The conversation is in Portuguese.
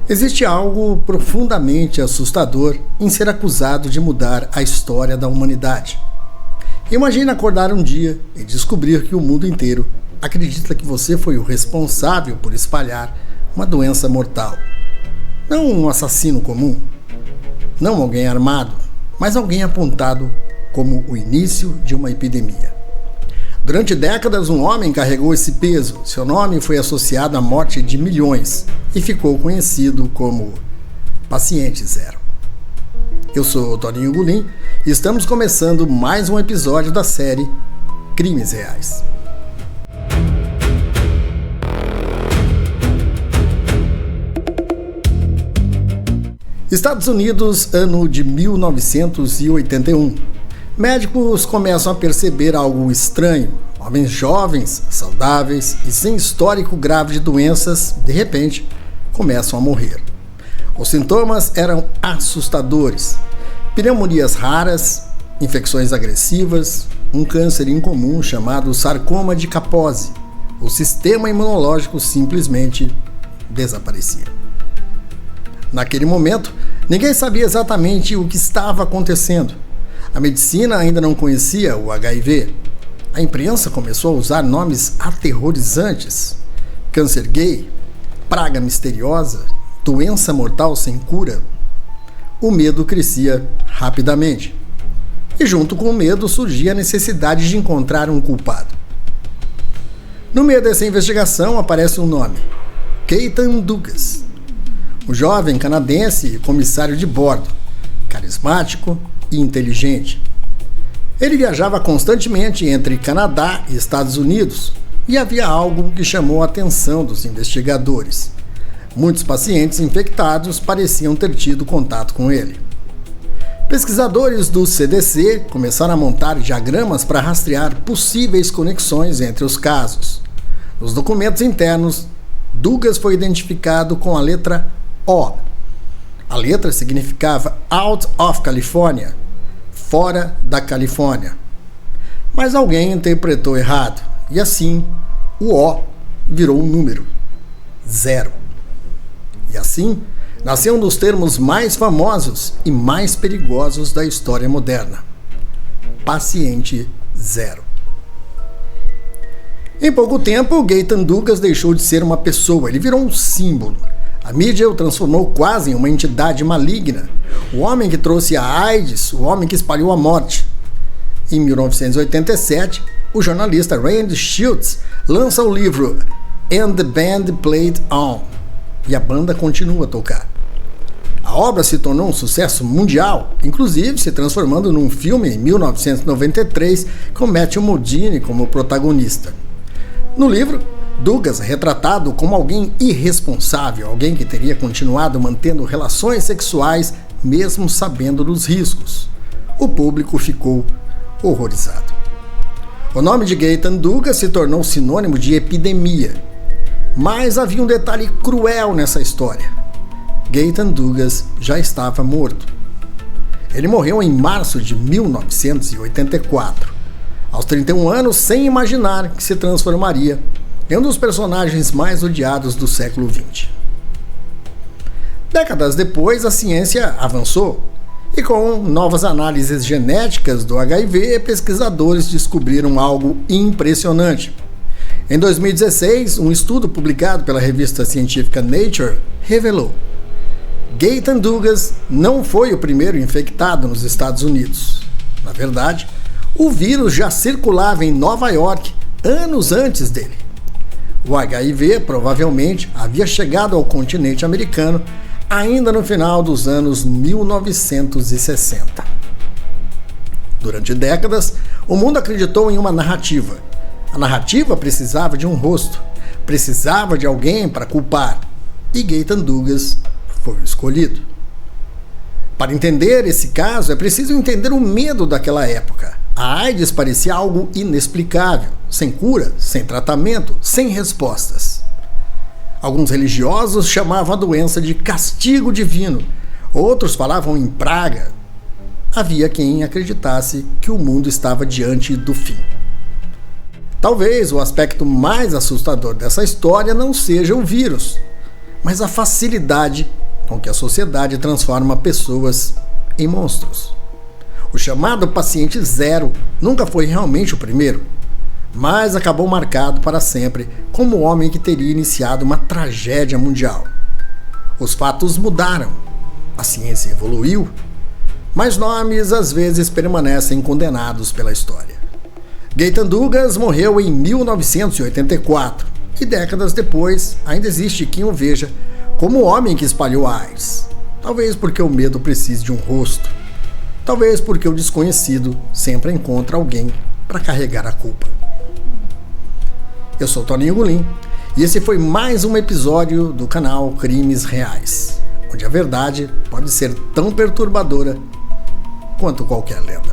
Existe algo profundamente assustador em ser acusado de mudar a história da humanidade. Imagine acordar um dia e descobrir que o mundo inteiro acredita que você foi o responsável por espalhar uma doença mortal. Não um assassino comum, não alguém armado, mas alguém apontado como o início de uma epidemia. Durante décadas, um homem carregou esse peso. Seu nome foi associado à morte de milhões e ficou conhecido como Paciente Zero. Eu sou o Toninho Gulim e estamos começando mais um episódio da série Crimes Reais. Estados Unidos, ano de 1981. Médicos começam a perceber algo estranho. Homens jovens, saudáveis e sem histórico grave de doenças, de repente, começam a morrer. Os sintomas eram assustadores. Pneumonias raras, infecções agressivas, um câncer incomum chamado sarcoma de Kaposi. O sistema imunológico simplesmente desaparecia. Naquele momento, ninguém sabia exatamente o que estava acontecendo. A medicina ainda não conhecia o HIV. A imprensa começou a usar nomes aterrorizantes: câncer gay, praga misteriosa, doença mortal sem cura. O medo crescia rapidamente. E junto com o medo surgia a necessidade de encontrar um culpado. No meio dessa investigação aparece um nome: Gaetan Douglas. Um jovem canadense e comissário de bordo, carismático e inteligente. Ele viajava constantemente entre Canadá e Estados Unidos e havia algo que chamou a atenção dos investigadores. Muitos pacientes infectados pareciam ter tido contato com ele. Pesquisadores do CDC começaram a montar diagramas para rastrear possíveis conexões entre os casos. Nos documentos internos, Douglas foi identificado com a letra O. A letra significava Out of California, fora da Califórnia. Mas alguém interpretou errado, e assim o O virou um número, 0. E assim nasceu um dos termos mais famosos e mais perigosos da história moderna: Paciente Zero. Em pouco tempo, Gaetan Douglas deixou de ser uma pessoa, ele virou um símbolo. A mídia o transformou quase em uma entidade maligna. O homem que trouxe a AIDS, o homem que espalhou a morte. Em 1987, o jornalista Randy Shilts lança o livro And the Band Played On, e a banda continua a tocar. A obra se tornou um sucesso mundial, inclusive se transformando num filme em 1993 com Matthew Modine como protagonista. No livro, Douglas é retratado como alguém irresponsável, alguém que teria continuado mantendo relações sexuais mesmo sabendo dos riscos. O público ficou horrorizado. O nome de Gaetan Douglas se tornou sinônimo de epidemia. Mas havia um detalhe cruel nessa história. Gaetan Douglas já estava morto. Ele morreu em março de 1984, aos 31 anos, sem imaginar que se transformaria em um dos personagens mais odiados do século XX. Décadas depois, a ciência avançou e, com novas análises genéticas do HIV, pesquisadores descobriram algo impressionante. Em 2016, um estudo publicado pela revista científica Nature revelou: Gaetan Douglas não foi o primeiro infectado nos Estados Unidos. Na verdade, o vírus já circulava em Nova York anos antes dele. O HIV provavelmente havia chegado ao continente americano ainda no final dos anos 1960. Durante décadas, o mundo acreditou em uma narrativa. A narrativa precisava de um rosto, precisava de alguém para culpar, e Gaetan Douglas foi o escolhido. Para entender esse caso, é preciso entender o medo daquela época. A AIDS parecia algo inexplicável, sem cura, sem tratamento, sem respostas. Alguns religiosos chamavam a doença de castigo divino, outros falavam em praga. Havia quem acreditasse que o mundo estava diante do fim. Talvez o aspecto mais assustador dessa história não seja o vírus, mas a facilidade com que a sociedade transforma pessoas em monstros. O chamado paciente zero nunca foi realmente o primeiro, mas acabou marcado para sempre como o homem que teria iniciado uma tragédia mundial. Os fatos mudaram, a ciência evoluiu, mas nomes às vezes permanecem condenados pela história. Gaytan Dugas morreu em 1984 e décadas depois ainda existe quem o veja como o homem que espalhou a AIDS. Talvez porque o medo precise de um rosto. Talvez porque o desconhecido sempre encontra alguém para carregar a culpa. Eu sou Toninho Gulim e esse foi mais um episódio do canal Crimes Reais, onde a verdade pode ser tão perturbadora quanto qualquer lenda.